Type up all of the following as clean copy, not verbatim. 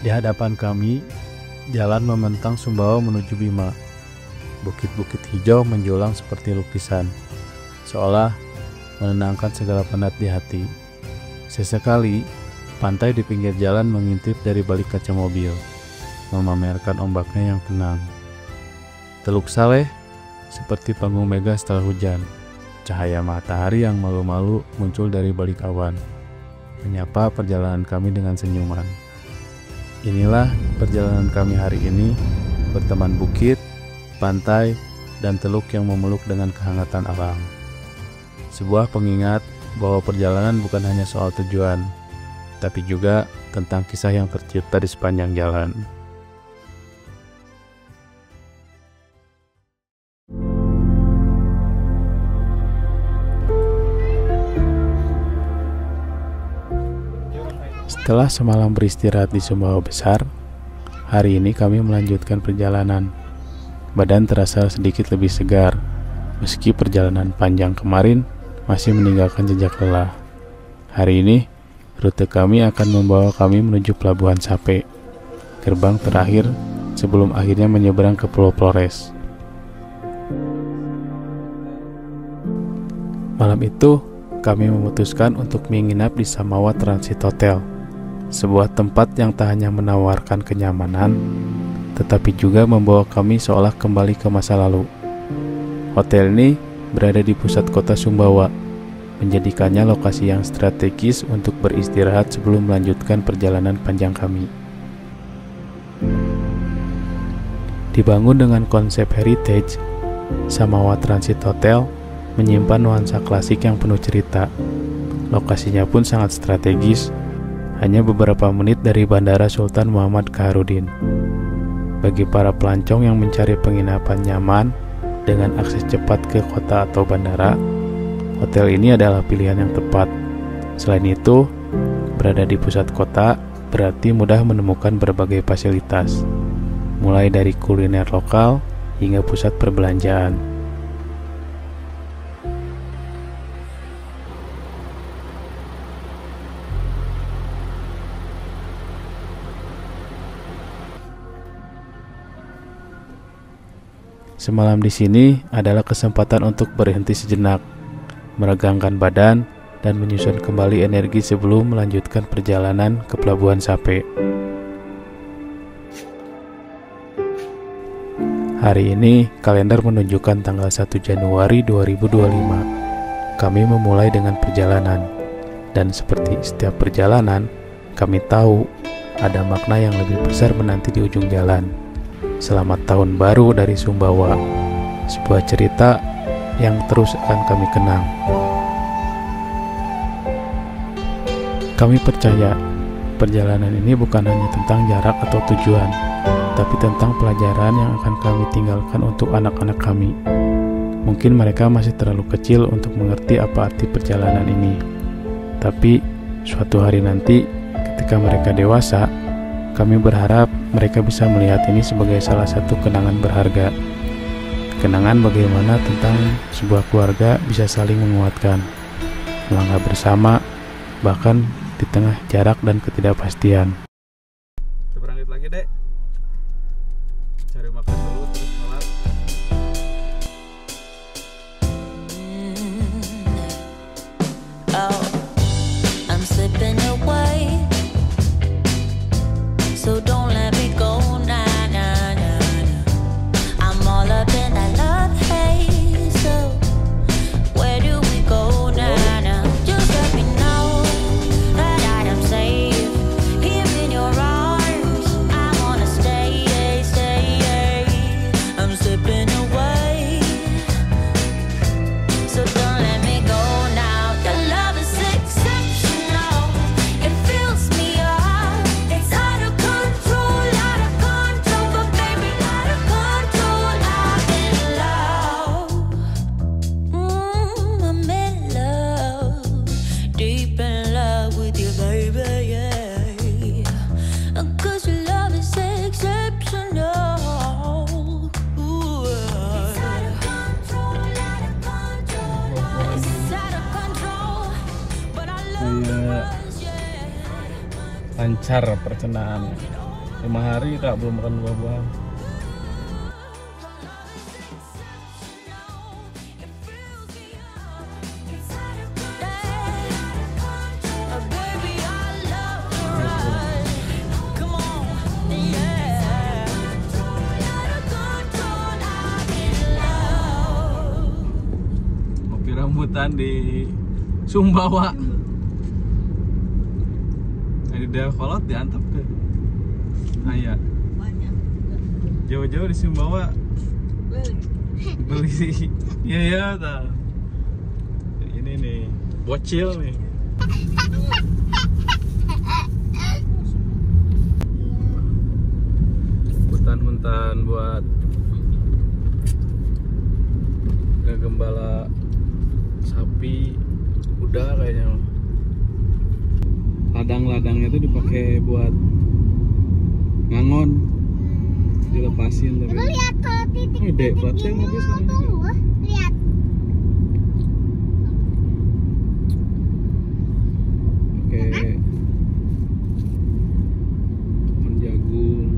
Di hadapan kami, jalan membentang Sumbawa menuju Bima. Bukit-bukit hijau menjulang seperti lukisan, seolah menenangkan segala penat di hati. Sesekali, pantai di pinggir jalan mengintip dari balik kaca mobil, memamerkan ombaknya yang tenang. Teluk Saleh seperti panggung mega setelah hujan. Cahaya matahari yang malu-malu muncul dari balik awan, menyapa perjalanan kami dengan senyuman. Inilah perjalanan kami hari ini, berteman bukit, pantai, dan teluk yang memeluk dengan kehangatan alam. Sebuah pengingat bahwa perjalanan bukan hanya soal tujuan, tapi juga tentang kisah yang tercipta di sepanjang jalan. Setelah semalam beristirahat di Sumbawa Besar, hari ini kami melanjutkan perjalanan. Badan terasa sedikit lebih segar, meski perjalanan panjang kemarin masih meninggalkan jejak lelah. Hari ini, rute kami akan membawa kami menuju Pelabuhan Sape, gerbang terakhir sebelum akhirnya menyeberang ke Pulau Flores. Malam itu, kami memutuskan untuk menginap di Samawa Transit Hotel, sebuah tempat yang tak hanya menawarkan kenyamanan, tetapi juga membawa kami seolah kembali ke masa lalu. Hotel ini berada di pusat kota Sumbawa, menjadikannya lokasi yang strategis untuk beristirahat sebelum melanjutkan perjalanan panjang kami. Dibangun dengan konsep heritage, Samawa Transit Hotel menyimpan nuansa klasik yang penuh cerita. Lokasinya pun sangat strategis, hanya beberapa menit dari Bandara Sultan Muhammad Khairuddin. Bagi para pelancong yang mencari penginapan nyaman dengan akses cepat ke kota atau bandara, hotel ini adalah pilihan yang tepat. Selain itu, berada di pusat kota berarti mudah menemukan berbagai fasilitas, mulai dari kuliner lokal hingga pusat perbelanjaan. Semalam di sini adalah kesempatan untuk berhenti sejenak, meregangkan badan, dan menyusun kembali energi sebelum melanjutkan perjalanan ke Pelabuhan Sape. Hari ini, kalender menunjukkan tanggal 1 Januari 2025. Kami memulai dengan perjalanan, dan seperti setiap perjalanan, kami tahu ada makna yang lebih besar menanti di ujung jalan. Selamat Tahun Baru dari Sumbawa, sebuah cerita yang terus akan kami kenang. Kami percaya perjalanan ini bukan hanya tentang jarak atau tujuan, tapi tentang pelajaran yang akan kami tinggalkan untuk anak-anak kami. Mungkin mereka masih terlalu kecil untuk mengerti apa arti perjalanan ini, tapi suatu hari nanti ketika mereka dewasa, kami berharap mereka bisa melihat ini sebagai salah satu kenangan berharga. Kenangan bagaimana tentang sebuah keluarga bisa saling menguatkan, melangkah bersama, bahkan di tengah jarak dan ketidakpastian. Kita berangkat lagi, Dek. Cari makan dulu, terus sholat. Oh, I'm slipping away. So don't let me go, nah, nah, nah, nah. I'm all up in that love haze. So where do we go, nah, nah? Just let me know that I am safe here in your arms. I wanna stay, stay. I'm slipping away. So don't let me go now. Your love is exceptional. It fills me up. It's out of control, but baby, out of control. I'm in love. I'm in love. Deep in love with you, baby, yeah. 'Cause your love is exceptional. Ooh. It's out of control, It's out of control, but I love Iya, us, yeah. lancar percenaan. 5 hari Kak belum makan buah-buahan. Ngopi rambutan di Sumbawa. Di daerah kolot diantep ke ayah. Jauh-jauh di Sumbawa beli sih. Iya tak. Ini nih bocil nih. Hutan-hutan buat ngegembala sapi, kuda kayaknya. Ladang-ladangnya tuh dipakai buat ngangon, dilepasin tapi. Coba lihat kalau titik-titik Dek, platnya ini habis mau ini. tumbuh. Lihat. Pakai pohon jagung.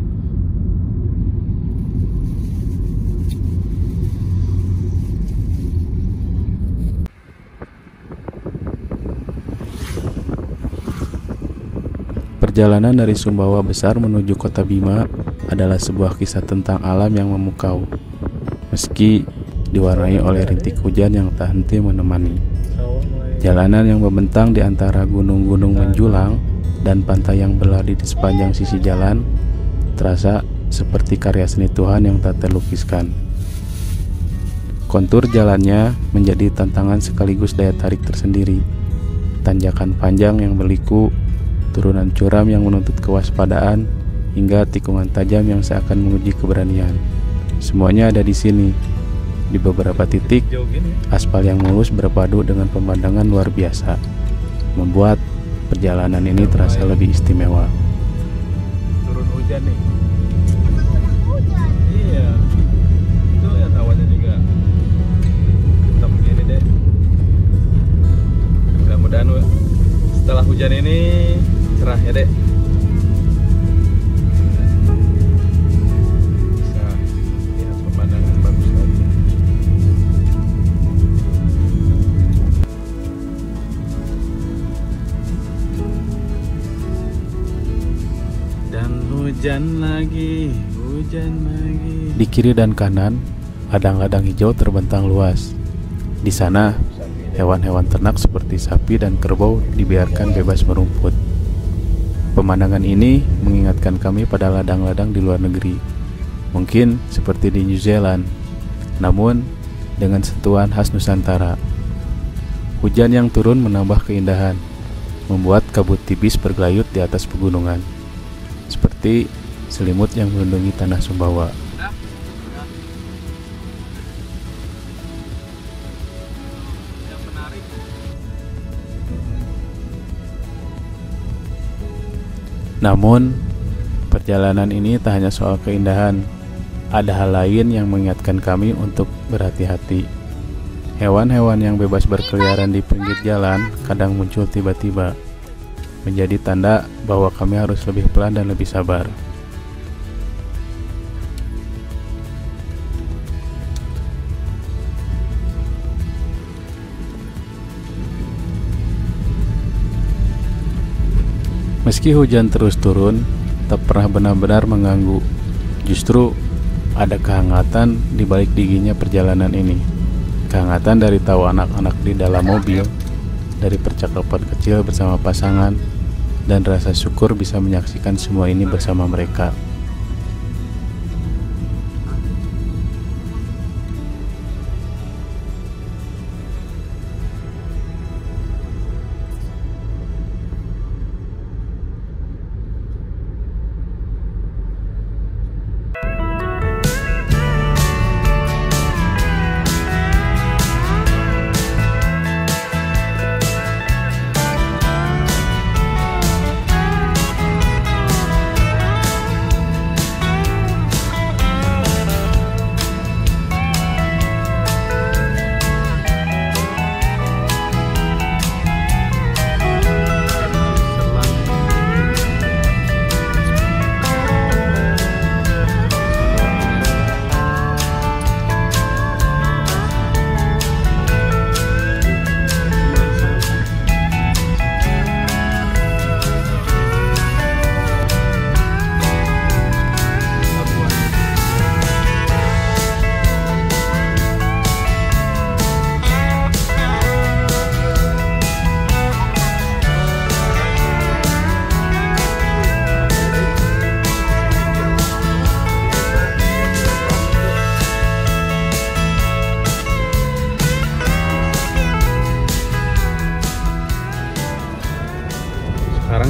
Perjalanan dari Sumbawa Besar menuju Kota Bima adalah sebuah kisah tentang alam yang memukau, meski diwarnai oleh rintik hujan yang tak henti menemani. Jalanan yang membentang di antara gunung-gunung menjulang dan pantai yang berlari di sepanjang sisi jalan terasa seperti karya seni Tuhan yang tak terlukiskan. Kontur jalannya menjadi tantangan sekaligus daya tarik tersendiri. Tanjakan panjang yang berliku, turunan curam yang menuntut kewaspadaan, hingga tikungan tajam yang seakan menguji keberanian. Semuanya ada di sini. Di beberapa titik, Jauh gini. aspal yang mulus berpadu dengan pemandangan luar biasa, membuat perjalanan ini terasa lebih istimewa. Turun hujan nih. Hujan. Iya. Itu ya tawannya juga. Hitam begini deh. Mudah-mudahan setelah hujan ini cerah ya dek. Bisa lihat pemandangan bagus lagi. Dan hujan lagi, hujan lagi. Di kiri dan kanan, ladang-ladang hijau terbentang luas. Di sana, hewan-hewan ternak seperti sapi dan kerbau dibiarkan bebas merumput. Pemandangan ini mengingatkan kami pada ladang-ladang di luar negeri, mungkin seperti di New Zealand, namun dengan sentuhan khas Nusantara. Hujan yang turun menambah keindahan, membuat kabut tipis bergelayut di atas pegunungan, seperti selimut yang melindungi tanah Sumbawa. Yang menarik. Namun, perjalanan ini tak hanya soal keindahan. Ada hal lain yang mengingatkan kami untuk berhati-hati. Hewan-hewan yang bebas berkeliaran di pinggir jalan kadang muncul tiba-tiba, menjadi tanda bahwa kami harus lebih pelan dan lebih sabar. Meski hujan terus turun, tak pernah benar-benar mengganggu. Justru ada kehangatan di balik dinginnya perjalanan ini. Kehangatan dari tawa anak-anak di dalam mobil, dari percakapan kecil bersama pasangan, dan rasa syukur bisa menyaksikan semua ini bersama mereka.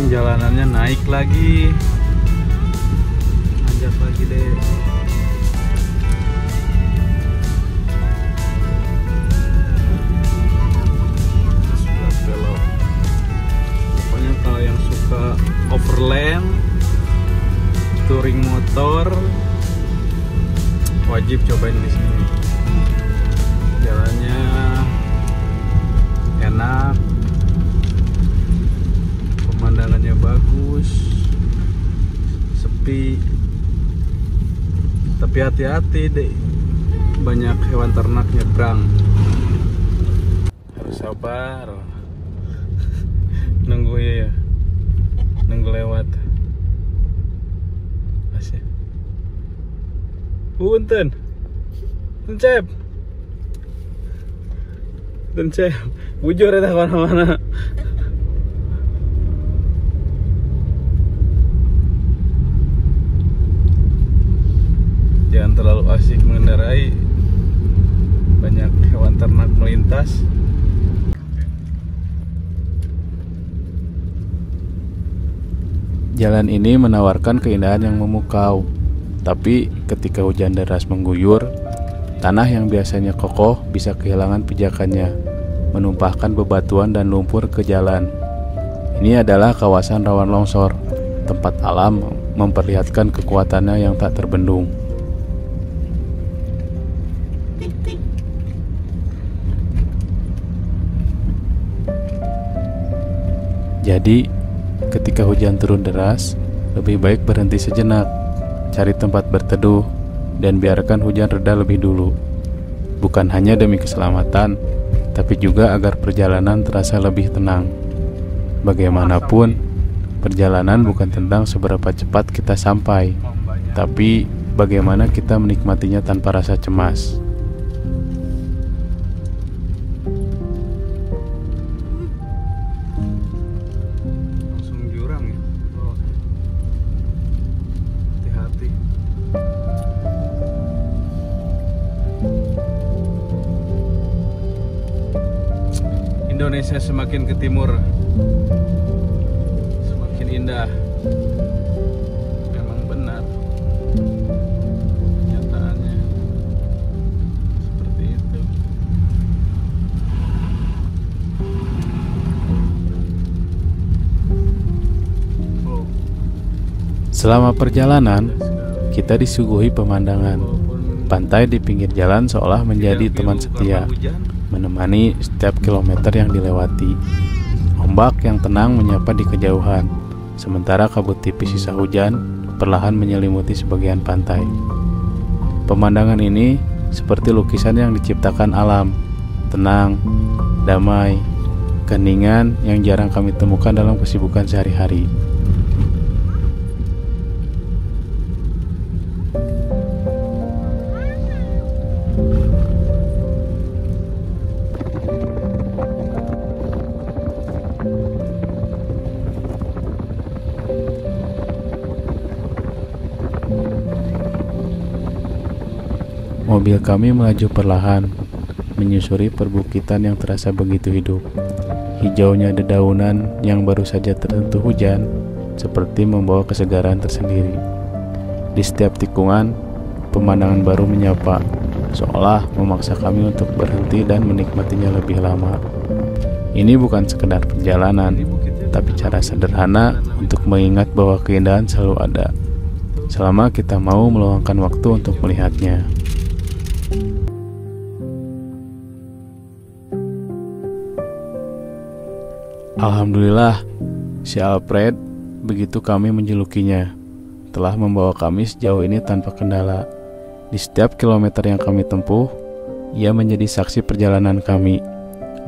sekarang jalanannya naik lagi, nanjak lagi deh. Sebelah belok. Pokoknya kalau yang suka overland, touring motor, wajib cobain di sini. Jalannya enak, pemandangannya bagus, sepi, tapi hati-hati deh, banyak hewan ternak nyebrang, harus sabar. Nunggu ya, nunggu lewat. Asya. Punten, Cep, bujur ya kemana-mana. Jangan terlalu asik mengendarai, banyak hewan ternak melintas. Jalan ini menawarkan keindahan yang memukau, tapi ketika hujan deras mengguyur, tanah yang biasanya kokoh bisa kehilangan pijakannya, menumpahkan bebatuan dan lumpur ke jalan. Ini adalah kawasan rawan longsor, tempat alam memperlihatkan kekuatannya yang tak terbendung. Jadi, ketika hujan turun deras, lebih baik berhenti sejenak, cari tempat berteduh, dan biarkan hujan reda lebih dulu. Bukan hanya demi keselamatan, tapi juga agar perjalanan terasa lebih tenang. Bagaimanapun, perjalanan bukan tentang seberapa cepat kita sampai, tapi bagaimana kita menikmatinya tanpa rasa cemas. Indonesia semakin ke timur, semakin indah. Memang benar kenyataannya seperti itu. Selama perjalanan, kita disuguhi pemandangan. Pantai di pinggir jalan seolah menjadi teman setia, menemani setiap kilometer yang dilewati. Ombak yang tenang menyapa di kejauhan, sementara kabut tipis sisa hujan perlahan menyelimuti sebagian pantai. Pemandangan ini seperti lukisan yang diciptakan alam, tenang, damai, keheningan yang jarang kami temukan dalam kesibukan sehari-hari. Mobil kami melaju perlahan, menyusuri perbukitan yang terasa begitu hidup. Hijaunya dedaunan yang baru saja tersentuh hujan, seperti membawa kesegaran tersendiri. Di setiap tikungan, pemandangan baru menyapa, seolah memaksa kami untuk berhenti dan menikmatinya lebih lama. Ini bukan sekedar perjalanan, tapi cara sederhana untuk mengingat bahwa keindahan selalu ada, selama kita mau meluangkan waktu untuk melihatnya. Alhamdulillah, si Alfred, begitu kami menjulukinya, telah membawa kami sejauh ini tanpa kendala. Di setiap kilometer yang kami tempuh, ia menjadi saksi perjalanan kami,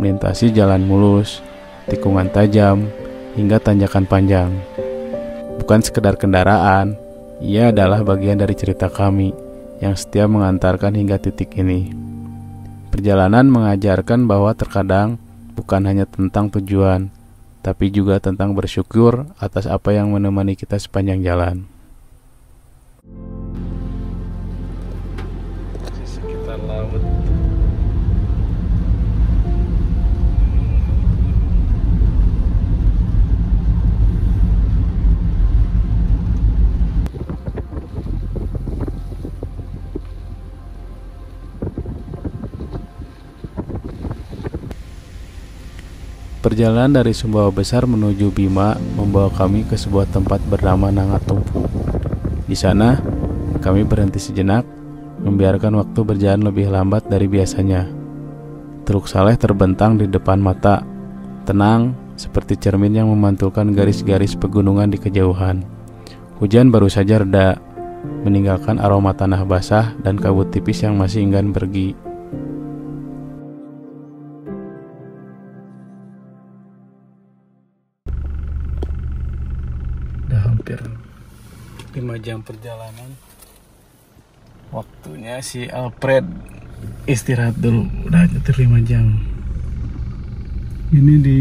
melintasi jalan mulus, tikungan tajam, hingga tanjakan panjang. Bukan sekedar kendaraan, ia adalah bagian dari cerita kami yang setia mengantarkan hingga titik ini. Perjalanan mengajarkan bahwa terkadang bukan hanya tentang tujuan, tapi juga tentang bersyukur atas apa yang menemani kita sepanjang jalan. Di sekitar laut. Perjalanan dari Sumbawa Besar menuju Bima membawa kami ke sebuah tempat bernama Nangatumpu. Di sana, kami berhenti sejenak, membiarkan waktu berjalan lebih lambat dari biasanya. Teluk Saleh terbentang di depan mata, tenang seperti cermin yang memantulkan garis-garis pegunungan di kejauhan. Hujan baru saja reda, meninggalkan aroma tanah basah dan kabut tipis yang masih enggan pergi. Udah hampir 5 jam perjalanan. Waktunya si Alfred istirahat dulu. Udah nyetir 5 jam. Ini di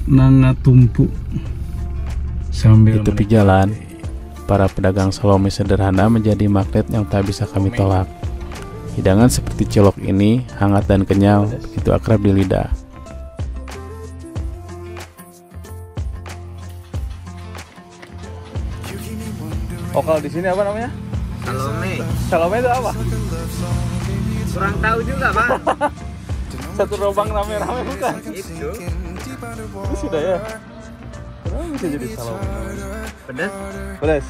Nangatumpu. Sambil di tepi jalan, para pedagang salome sederhana menjadi magnet yang tak bisa kami tolak. Hidangan seperti cilok ini hangat dan kenyal, begitu akrab di lidah. Oh, kalau di sini apa namanya? Salome. Salome itu apa? Kurang tahu juga, Pak. Satu lubang rame-rame bukan? Itu. Sudah ya. Kenapa bisa jadi salome? Pedas. Pedas.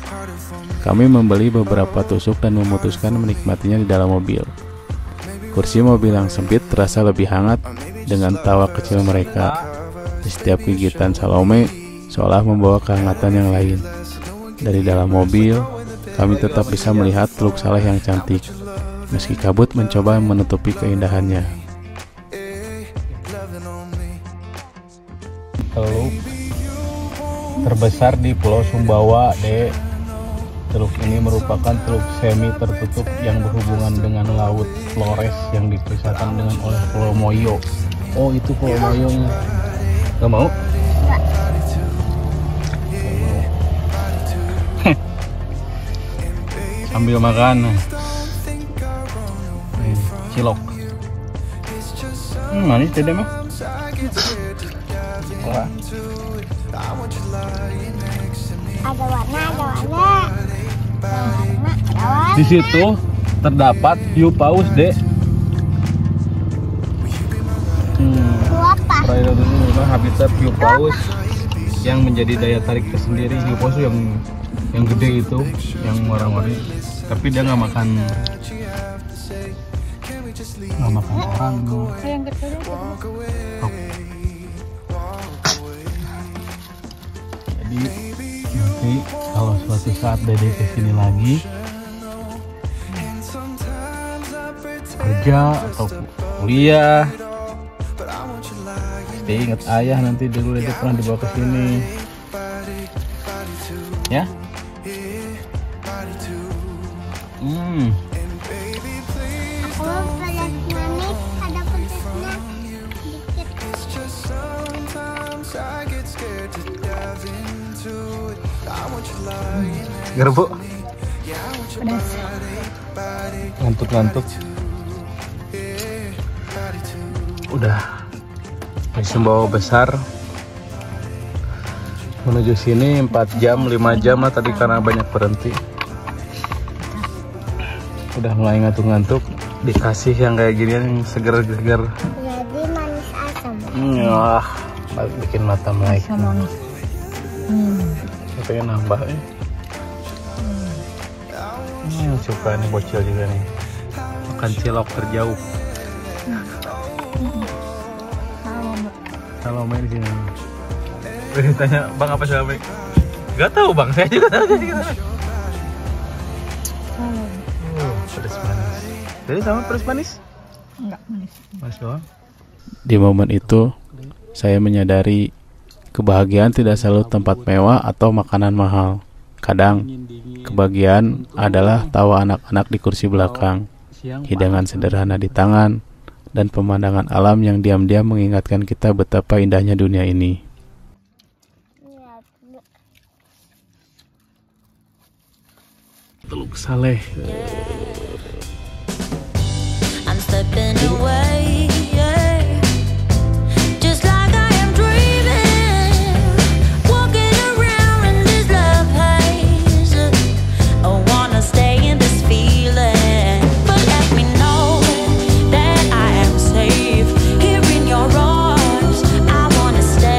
Kami membeli beberapa tusuk dan memutuskan menikmatinya di dalam mobil. Kursi mobil yang sempit terasa lebih hangat dengan tawa kecil mereka. Di setiap gigitan salome seolah membawa kehangatan yang lain. Dari dalam mobil, kami tetap bisa melihat Teluk Saleh yang cantik, meski kabut mencoba menutupi keindahannya. Teluk terbesar di Pulau Sumbawa, Dek. Teluk ini merupakan teluk semi tertutup yang berhubungan dengan Laut Flores yang dipisahkan dengan oleh Pulau Moyo. Oh, itu Pulau Moyonya. Gak mau? Sambil makan cilok. Manis dede mah. Wah. Ada warna. Di situ terdapat hiu paus, Dek. Itu apa? Perairan ini memang habitat hiu paus yang menjadi daya tarik tersendiri. Hiu paus yang gede itu, yang warna-warni. Tapi dia nggak makan orang. Yang kecil itu. Jadi nanti kalau suatu saat Dede kesini lagi kerja atau kuliah, pasti ingat ayah. Nanti dulu Dede pernah dibawa ke sini, ya. Aku mau pedas manis, ada pedasnya dikit. Gerbu, Pedas. ngantuk-ngantuk. Udah di Sumbawa Besar menuju sini 4 jam 5 jam lah tadi karena banyak berhenti. Udah mulai ngantuk-ngantuk, dikasih yang kayak gini yang seger-seger. Jadi manis asam. Wah, bikin mata melek. Manis. Pengen nambah ya. Suka nih bocil juga nih. Makan cilok terjauh. Salome di sini. Tanya Bang apa Salome? Gak tahu Bang, saya juga tahu. Pedas manis. Jadi sama pedas manis? Enggak manis. Manis doang. Di momen itu, saya menyadari kebahagiaan tidak selalu tempat mewah atau makanan mahal. Kadang, kebahagiaan adalah tawa anak-anak di kursi belakang, hidangan sederhana di tangan, dan pemandangan alam yang diam-diam mengingatkan kita betapa indahnya dunia ini. Teluk Saleh. I'm stepping away, yeah. Just like I am dreaming, walking around in this love haze. I wanna stay in this feeling, but let me know that I am safe here in your arms. I wanna stay.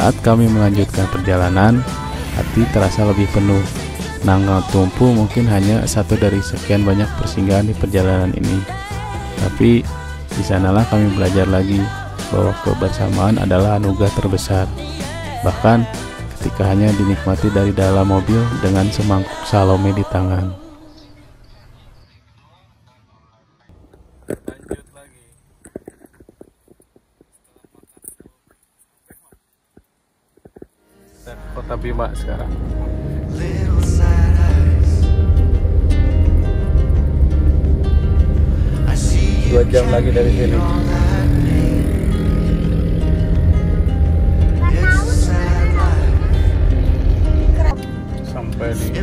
Saat kami melanjutkan perjalanan, hati terasa lebih penuh. Nanggal Tumpu mungkin hanya satu dari sekian banyak persinggahan di perjalanan ini. Tapi di sanalah kami belajar lagi bahwa kebersamaan adalah anugerah terbesar. Bahkan ketika hanya dinikmati dari dalam mobil dengan semangkuk salome di tangan. Lanjut lagi. Kita ke Kota Bima sekarang. 2 jam lagi dari sini. Sampai di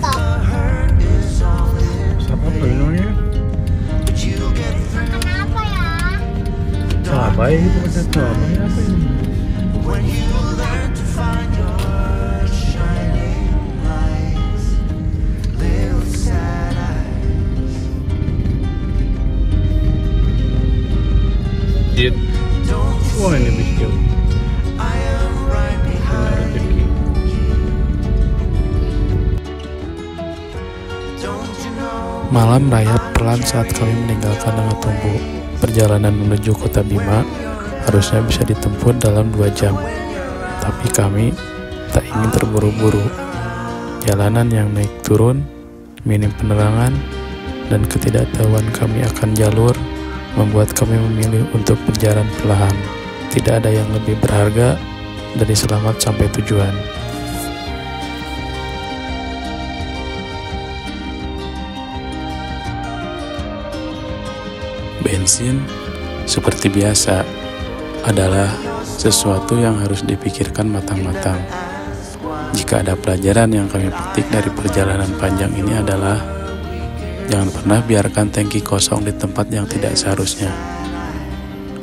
siapa penuhnya? Makan apa ya? Cabai itu ada cabai apa ini? Dit, wah ini biskit. Punya rezeki. Malam merayap pelan saat kami meninggalkan Nanggal Tumpu. Perjalanan menuju Kota Bima harusnya bisa ditempuh dalam 2 jam. Tapi kami tak ingin terburu-buru. Jalanan yang naik turun, minim penerangan, dan ketidaktahuan kami akan jalur membuat kami memilih untuk berjalan perlahan. Tidak ada yang lebih berharga dari selamat sampai tujuan. Bensin, seperti biasa, adalah sesuatu yang harus dipikirkan matang-matang. Jika ada pelajaran yang kami petik dari perjalanan panjang ini adalah jangan pernah biarkan tangki kosong di tempat yang tidak seharusnya.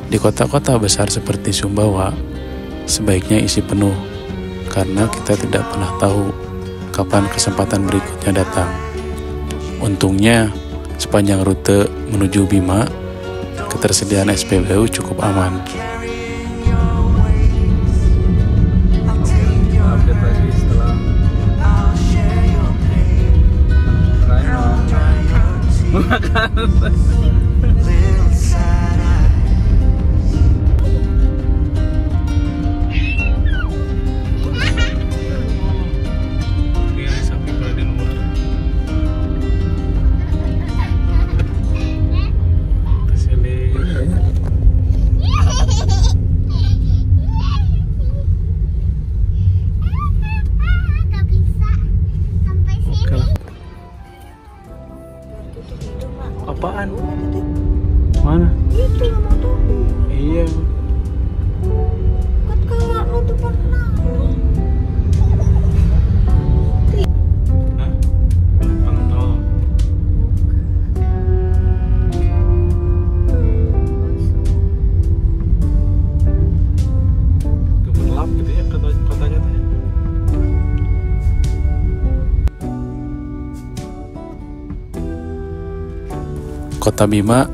Di kota-kota besar seperti Sumbawa, sebaiknya isi penuh, karena kita tidak pernah tahu kapan kesempatan berikutnya datang. Untungnya, sepanjang rute menuju Bima, ketersediaan SPBU cukup aman. Update lagi setelah makan. Oke, sapi pada di luar. Kesini. Gak bisa sampai sini. Oke lah. Apaan? Mana? Itu yang mau tunggu. Iya. Kan kalau untuk pernah. Hah? Pentol. Gemerlap gitu ya kotanya teh. Kota Bima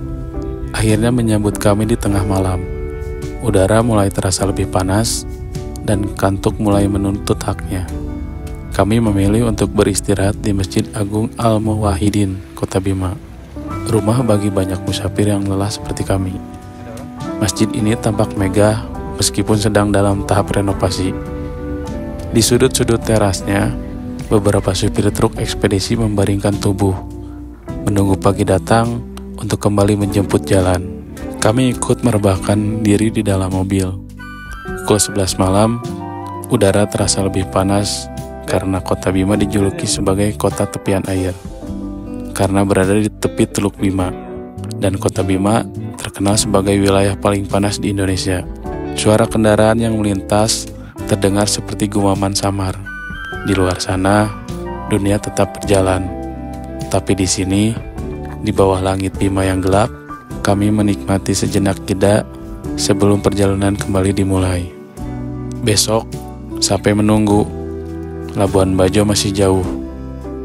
akhirnya menyambut kami di tengah malam. Udara mulai terasa lebih panas dan kantuk mulai menuntut haknya. Kami memilih untuk beristirahat di Masjid Agung Al-Muwahhidin, Kota Bima. Rumah bagi banyak musafir yang lelah seperti kami. Masjid ini tampak megah meskipun sedang dalam tahap renovasi. Di sudut-sudut terasnya, beberapa supir truk ekspedisi membaringkan tubuh, menunggu pagi datang untuk kembali menjemput jalan. Kami ikut merebahkan diri di dalam mobil. Pukul 11 malam, udara terasa lebih panas karena Kota Bima dijuluki sebagai kota tepian air. Karena berada di tepi Teluk Bima, dan Kota Bima terkenal sebagai wilayah paling panas di Indonesia. Suara kendaraan yang melintas terdengar seperti gumaman samar. Di luar sana, dunia tetap berjalan. Tapi di sini, di bawah langit Bima yang gelap, kami menikmati sejenak jeda sebelum perjalanan kembali dimulai. Besok, sampai menunggu. Labuan Bajo masih jauh.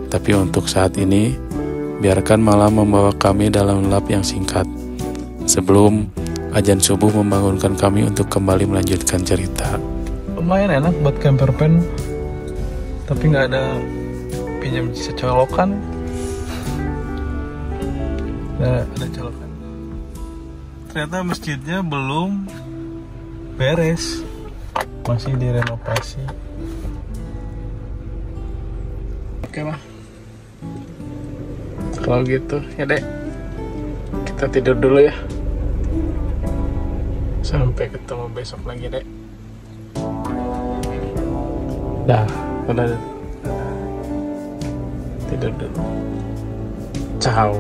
Tapi untuk saat ini, biarkan malam membawa kami dalam lap yang singkat. Sebelum azan subuh membangunkan kami untuk kembali melanjutkan cerita. lumayan enak buat camper van, tapi nggak ada pinjam jasa colokan. Nah, ada colokan. Ternyata masjidnya belum beres, masih direnovasi. Oke mah, kalau gitu ya dek, kita tidur dulu ya. Sampai ketemu besok lagi dek. Dah, udah tidur dulu. Ciao.